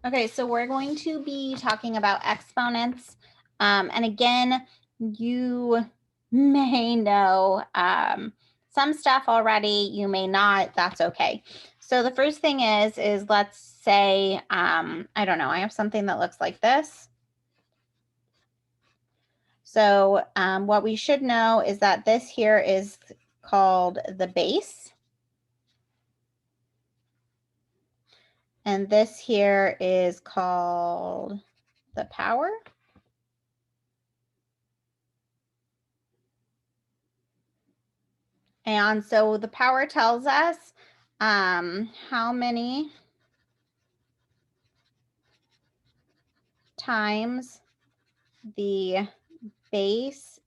Okay, so we're going to be talking about exponents. And again, you may know some stuff already, you may not, that's okay. So the first thing is let's say, I don't know, I have something that looks like this. So what we should know is that this here is called the base. And this here is called the power. And so the power tells us how many times the base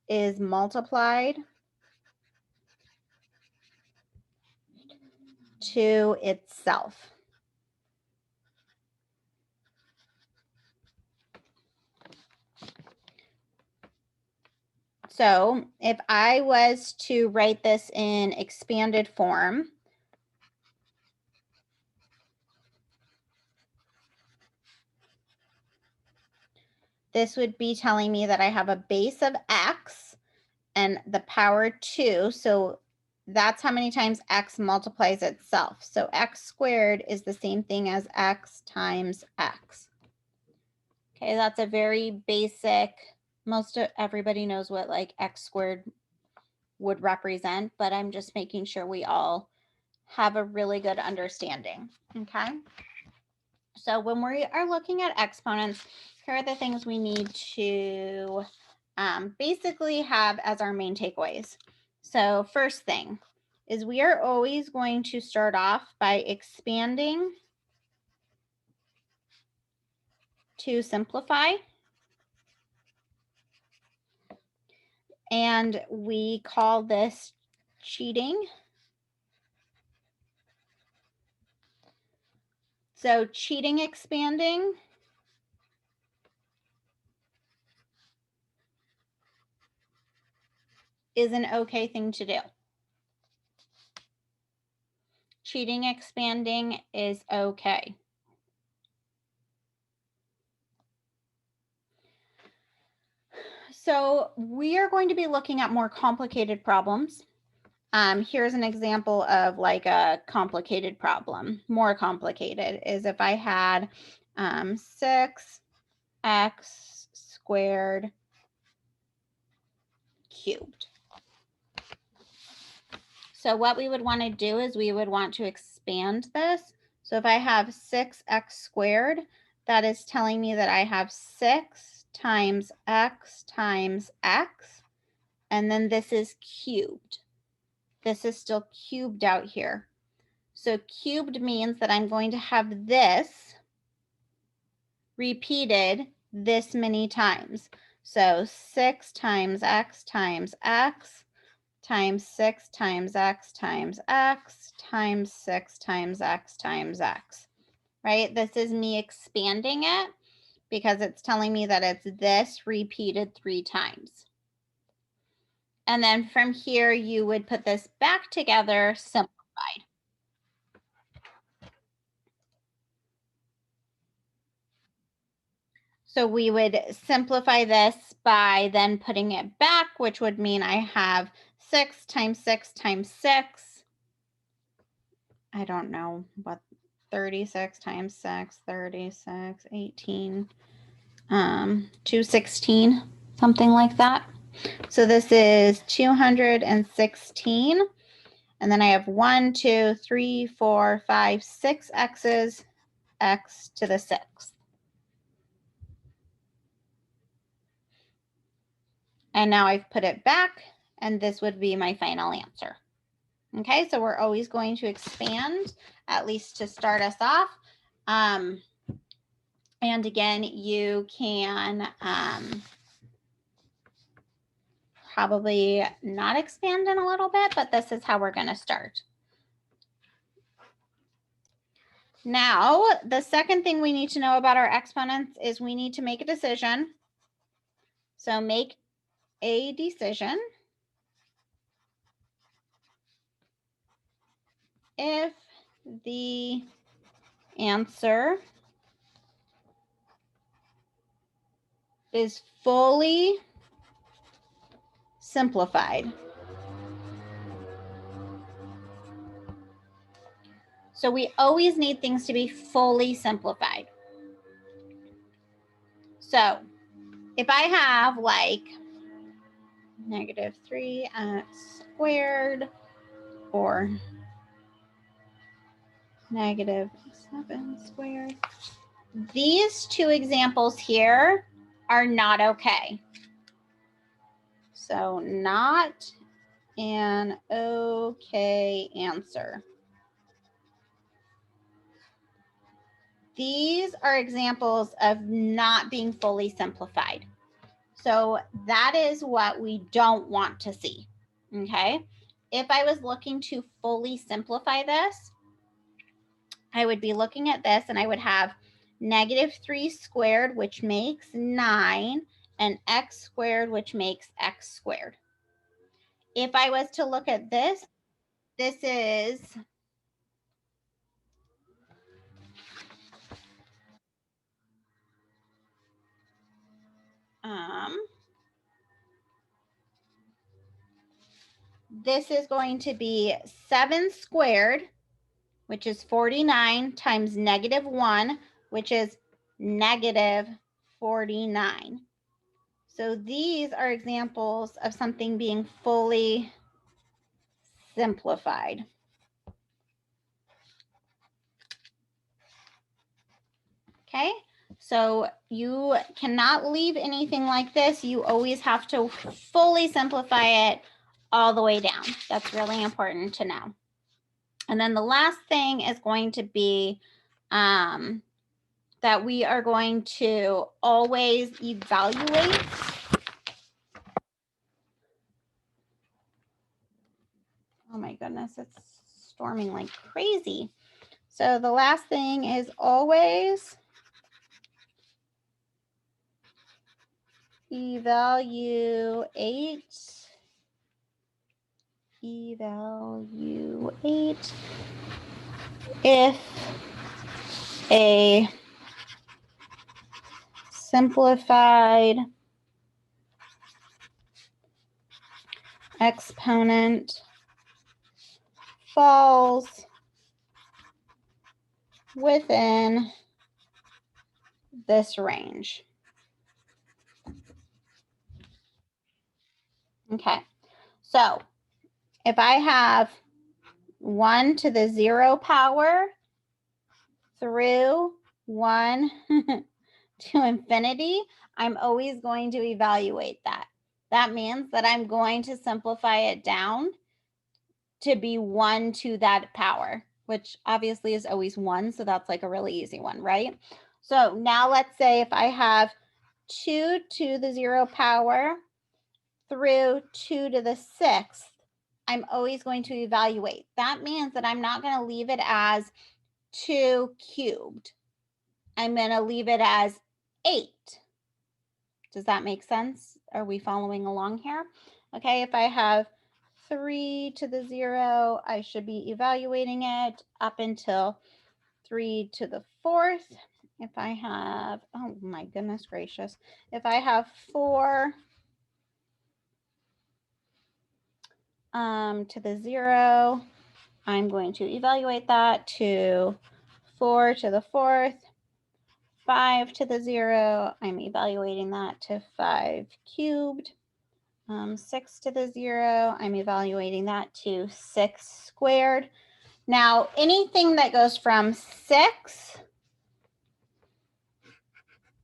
is multiplied to itself. So if I was to write this in expanded form, this would be telling me that I have a base of x and the power 2. So that's how many times x multiplies itself. So x squared is the same thing as x times x. Okay, that's a very basic, most of everybody knows what like x squared would represent, but I'm just making sure we all have a really good understanding. Okay. So when we are looking at exponents, here are the things we need to basically have as our main takeaways. So first thing is we are always going to start off by expanding to simplify. And we call this cheating. So cheating expanding is an okay thing to do. Cheating expanding is okay. So we are going to be looking at more complicated problems. Here's an example of like a complicated problem. More complicated is if I had 6x squared cubed. So what we would want to do is we would want to expand this. So if I have 6x squared, that is telling me that I have 6 times x, and then this is cubed. This is still cubed out here. So cubed means that I'm going to have this repeated this many times. So 6 times x times 6 times x times 6 times x times x, right? This is me expanding it because it's telling me that it's this repeated 3 times. And then from here, you would put this back together simplified. So we would simplify this by then putting it back, which would mean I have 6 times 6 times 6. I don't know what 36 times 6, 36, 18, 216, something like that. So this is 216. And then I have 1, 2, 3, 4, 5, 6 x's, x to the 6th. And now I've put it back, and this would be my final answer. Okay, so we're always going to expand, at least to start us off. And again, you can probably not expand in a little bit, but this is how we're going to start. Now, the second thing we need to know about our exponents is we need to make a decision. So make a decision if the answer is fully simplified. So we always need things to be fully simplified. So if I have like negative 3x squared or negative 7 squared, these two examples here are not okay. So not an okay answer. These are examples of not being fully simplified. So that is what we don't want to see, okay? If I was looking to fully simplify this, I would be looking at this and I would have negative 3 squared, which makes 9, and x squared, which makes x squared. If I was to look at this, this is this is going to be 7 squared, which is 49, times negative 1, which is negative 49. So these are examples of something being fully simplified. Okay, so you cannot leave anything like this. You always have to fully simplify it all the way down. That's really important to know. And then the last thing is going to be that we are going to always evaluate. Oh my goodness, it's storming like crazy. So the last thing is always evaluate if a simplified exponent falls within this range. Okay, so if I have 1 to the 0 power through 1 to infinity, I'm always going to evaluate that. That means that I'm going to simplify it down to be 1 to that power, which obviously is always 1. So that's like a really easy one, right? So now let's say if I have 2 to the 0 power through 2 to the 6th, I'm always going to evaluate. That means that I'm not going to leave it as 2 cubed. I'm going to leave it as 8. Does that make sense? Are we following along here? Okay, if I have 3 to the 0, I should be evaluating it up until 3 to the 4th. If I have, oh my goodness gracious, if I have 4 to the 0, I'm going to evaluate that to 4 to the 4th. 5 to the 0, I'm evaluating that to 5 cubed. 6 to the 0, I'm evaluating that to 6 squared. Now, anything that goes from 6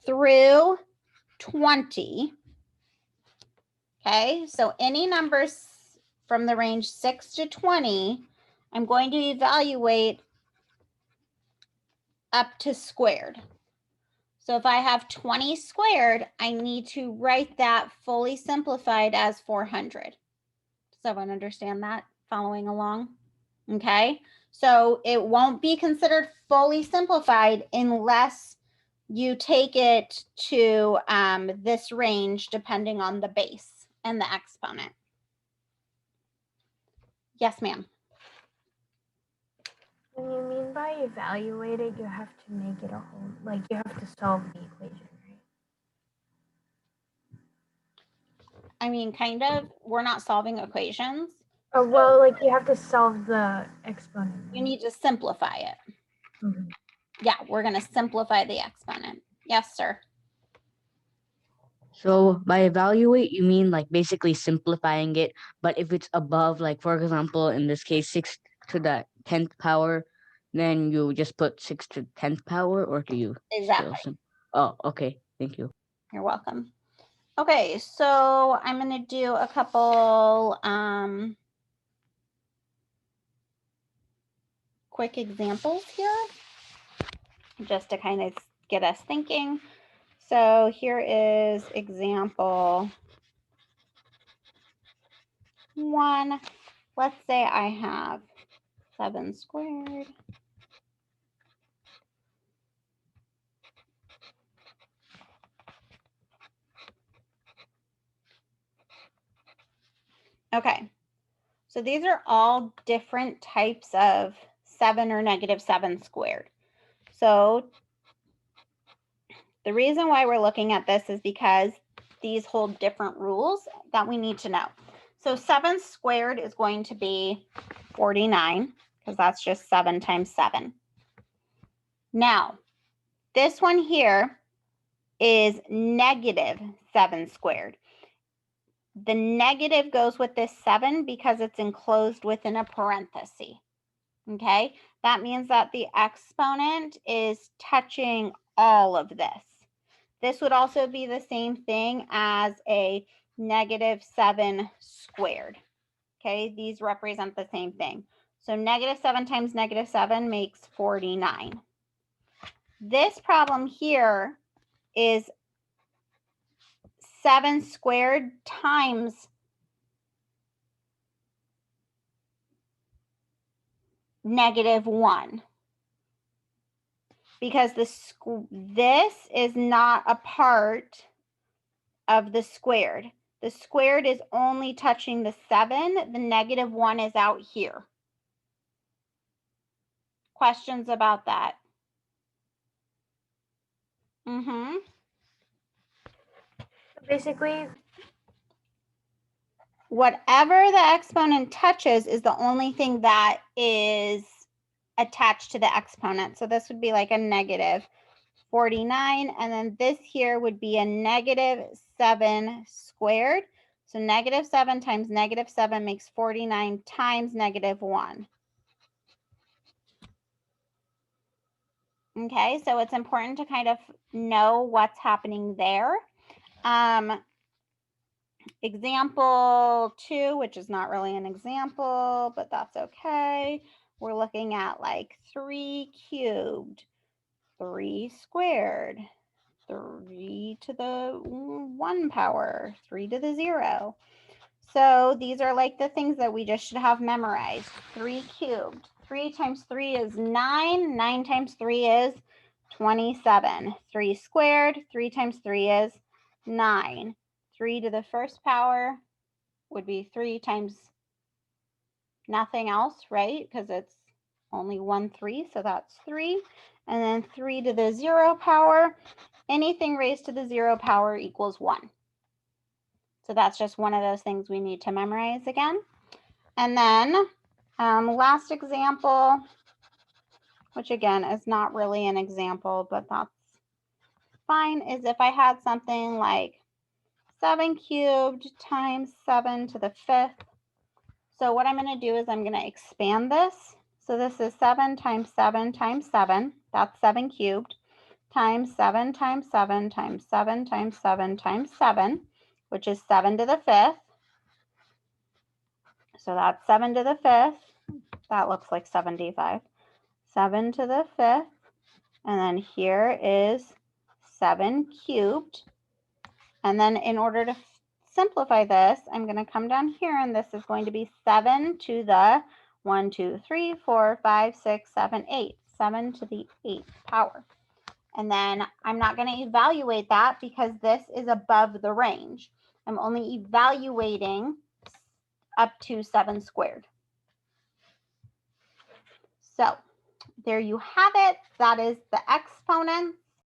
through 20, okay, so any numbers from the range 6 to 20, I'm going to evaluate up to squared. So if I have 20 squared, I need to write that fully simplified as 400. Does everyone understand that? Following along? Okay, so it won't be considered fully simplified unless you take it to this range depending on the base and the exponent. Yes, ma'am. When you mean by evaluate it, you have to make it a whole, like you have to solve the equation, right? I mean, kind of. We're not solving equations. Oh, well, like you have to solve the exponent. You need to simplify it. Mhm. Yeah, we're going to simplify the exponent. Yes, sir. So by evaluate, you mean like basically simplifying it. But if it's above, like for example, in this case, 6 to the 10th power, then you just put 6 to 10th power, or do you still Exactly. Oh, okay. Thank you. You're welcome. Okay, so I'm going to do a couple quick examples here just to kind of get us thinking. So here is example 1. Let's say I have 7 squared. Okay, so these are all different types of 7 or -7 squared. So the reason why we're looking at this is because these hold different rules that we need to know. So 7 squared is going to be 49 because that's just 7 times 7. Now, this one here is -7 squared. The negative goes with this 7 because it's enclosed within a parenthesis. Okay, that means that the exponent is touching all of this. This would also be the same thing as a -7 squared. Okay, these represent the same thing. So -7 times -7 makes 49. This problem here is 7 squared times -1. Because this is not a part of the squared. The squared is only touching the 7. The -1 is out here. Questions about that? Basically, Whatever the exponent touches is the only thing that is attached to the exponent. So this would be like a -49, and then this here would be a -7 squared. So -7 times -7 makes 49 times -1. Okay, so it's important to kind of know what's happening there. Example 2, which is not really an example, but that's okay. We're looking at like 3 cubed, 3 squared, 3 to the 1 power, 3 to the 0. So these are like the things that we just should have memorized. 3 cubed. 3 times 3 is 9. 9 times 3 is 27. 3 squared. 3 times 3 is 9. 3 to the first power would be 3 times nothing else, right? Because it's only 1 3, so that's 3. And then 3 to the 0 power. Anything raised to the 0 power equals 1. So that's just one of those things we need to memorize again. And then last example, which again is not really an example, but that's fine, is if I had something like 7 cubed times 7 to the 5th. So what I'm going to do is I'm going to expand this. So this is 7 times 7 times 7. That's 7 cubed times 7 times 7 times 7 times 7 times 7, which is 7 to the 5th. So that's 7 to the 5th. That looks like 75. 7 to the 5th. And then here is 7 cubed. And then in order to simplify this, I'm going to come down here, and this is going to be 7 to the 1, 2, 3, 4, 5, 6, 7, 8. 7 to the 8th power. And then I'm not going to evaluate that because this is above the range. I'm only evaluating up to 7 squared. So there you have it. That is the exponents.